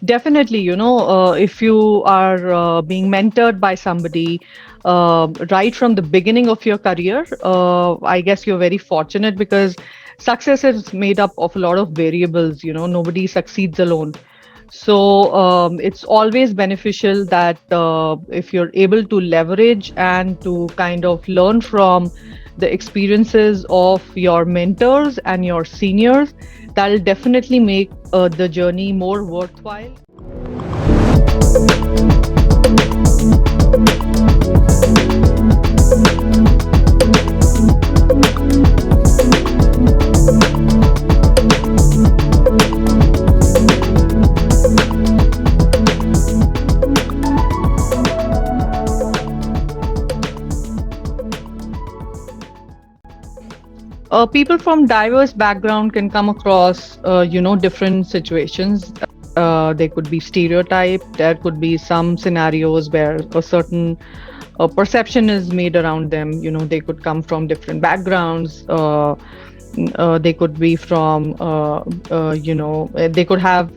Definitely, if you are being mentored by somebody right from the beginning of your career, I guess you're very fortunate because success is made up of a lot of variables. Nobody succeeds alone. So it's always beneficial that if you're able to leverage and to kind of learn from the experiences of your mentors and your seniors, that'll definitely make the journey more worthwhile. People from diverse background can come across, different situations. They could be stereotyped. There could be some scenarios where a certain perception is made around them. They could come from different backgrounds. They could be from, they could have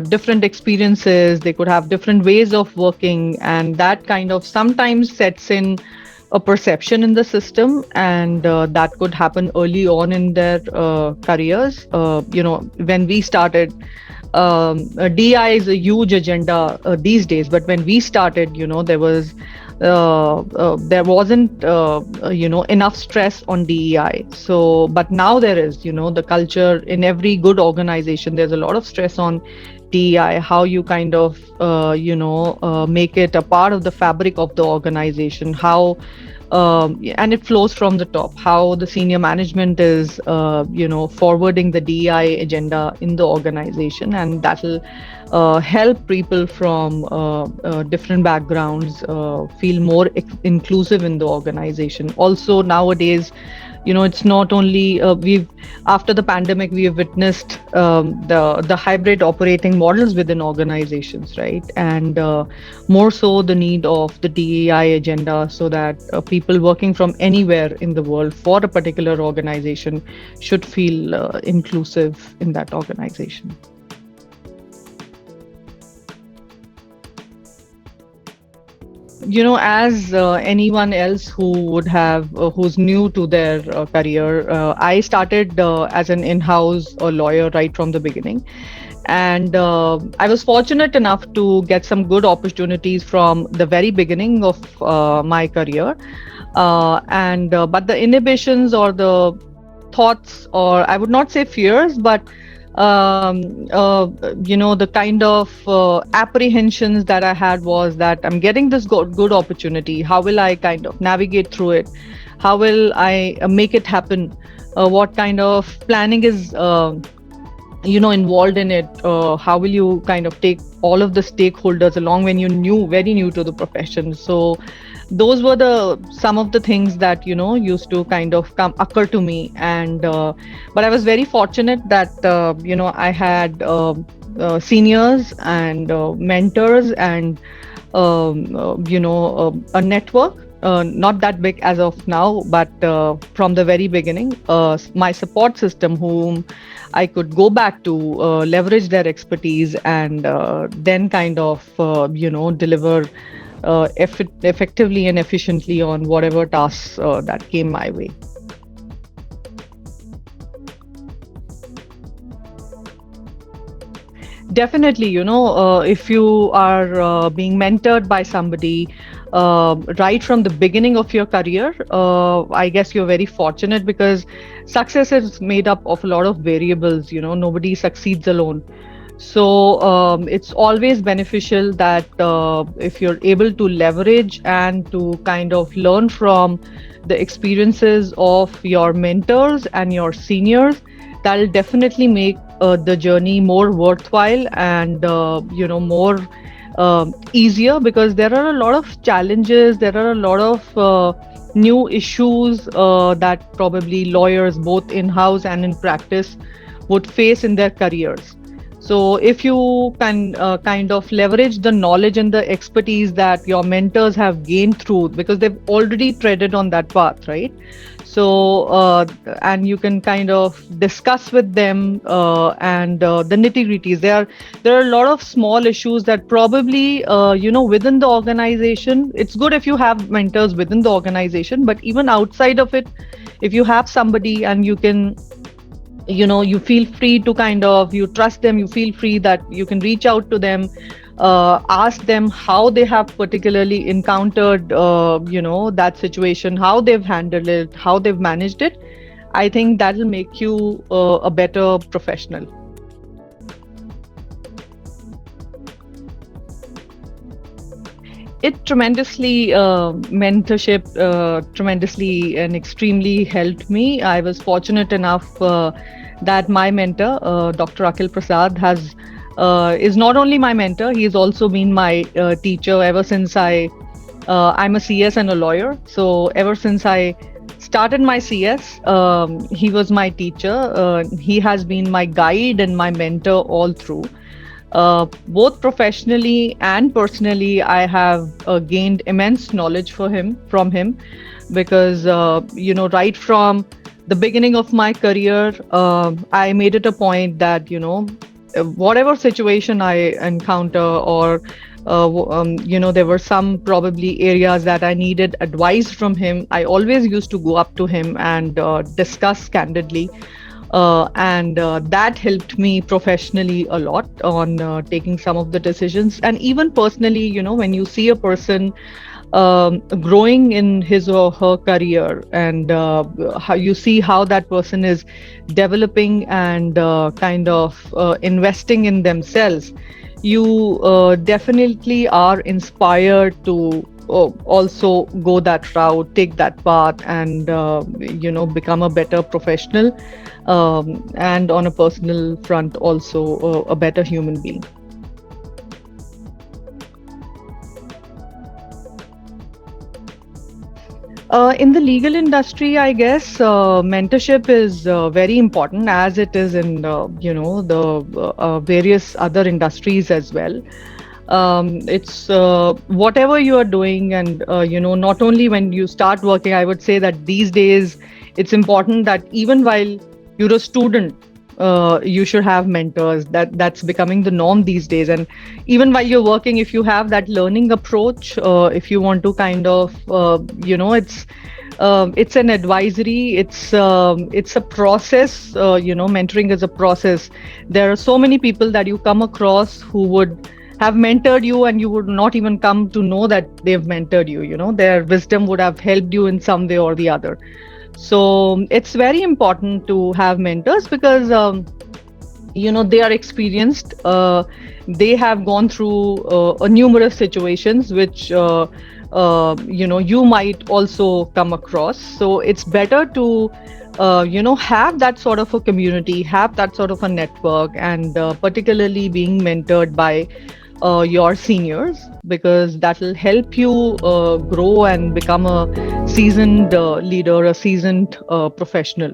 different experiences. They could have different ways of working, and that kind of sometimes sets in a perception in the system, and that could happen early on in their careers. When we started, DI is a huge agenda these days, but when we started, there wasn't enough stress on DEI. So, but now there is. The culture in every good organization, there's a lot of stress on DEI, how you kind of make it a part of the fabric of the organization, how and it flows from the top, how the senior management is forwarding the DEI agenda in the organization, and that'll help people from different backgrounds feel more inclusive in the organization. Also nowadays, it's not only we've after the pandemic we have witnessed the hybrid operating models within organizations, right? And more so the need of the DEI agenda, so that people working from anywhere in the world for a particular organization should feel inclusive in that organization. As anyone else who would have who's new to their career, I started as an in-house lawyer right from the beginning, and I was fortunate enough to get some good opportunities from the very beginning of my career. And But the inhibitions or the thoughts, or I would not say fears, but the kind of apprehensions that I had was that I'm getting this good opportunity. How will I kind of navigate through it? How will I make it happen? What kind of planning is involved in it? How will you kind of take all of the stakeholders along when you're very new to the profession? So those were some of the things that used to kind of occur to me. And but I was very fortunate that I had seniors and mentors and a network, not that big as of now, but from the very beginning, my support system, whom I could go back to, leverage their expertise, and then kind of deliver effectively and efficiently on whatever tasks that came my way. Definitely, if you are being mentored by somebody right from the beginning of your career, I guess you're very fortunate because success is made up of a lot of variables. Nobody succeeds alone. So it's always beneficial that if you're able to leverage and to kind of learn from the experiences of your mentors and your seniors, that'll definitely make the journey more worthwhile and more easier, because there are a lot of challenges, there are a lot of new issues that probably lawyers both in-house and in practice would face in their careers. So if you can kind of leverage the knowledge and the expertise that your mentors have gained through, because they've already treaded on that path, right? So and you can kind of discuss with them and the nitty gritties. There are a lot of small issues that probably within the organization. It's good if you have mentors within the organization, but even outside of it, if you have somebody and you can, you feel free to kind of, you trust them, you feel free that you can reach out to them, ask them how they have particularly encountered that situation, how they've handled it, how they've managed it. I think that'll make you a better professional. It tremendously, mentorship tremendously and extremely helped me. I was fortunate enough that my mentor, Dr. Akhil Prasad, is not only my mentor, he's also been my teacher ever since I'm a CS and a lawyer. So ever since I started my CS, he was my teacher. He has been my guide and my mentor all through. Both professionally and personally, I have gained immense knowledge from him, because right from the beginning of my career, I made it a point that whatever situation I encounter, or there were some probably areas that I needed advice from him, I always used to go up to him and discuss candidly. And that helped me professionally a lot on taking some of the decisions. And even personally, when you see a person growing in his or her career, and how you see how that person is developing and kind of investing in themselves, you definitely are inspired to also go that route, take that path, and become a better professional, and on a personal front also a better human being. In the legal industry, I guess mentorship is very important, as it is in the various other industries as well. It's whatever you are doing, and not only when you start working. I would say that these days it's important that even while you're a student, you should have mentors. That's becoming the norm these days. And even while you're working, if you have that learning approach, if you want to kind of it's an advisory, it's a process. Mentoring is a process. There are so many people that you come across who would have mentored you, and you would not even come to know that they've mentored you. Their wisdom would have helped you in some way or the other. So it's very important to have mentors, because they are experienced. They have gone through numerous situations which you might also come across. So it's better to have that sort of a community, have that sort of a network, and particularly being mentored by your seniors, because that will help you grow and become a seasoned leader, a seasoned professional.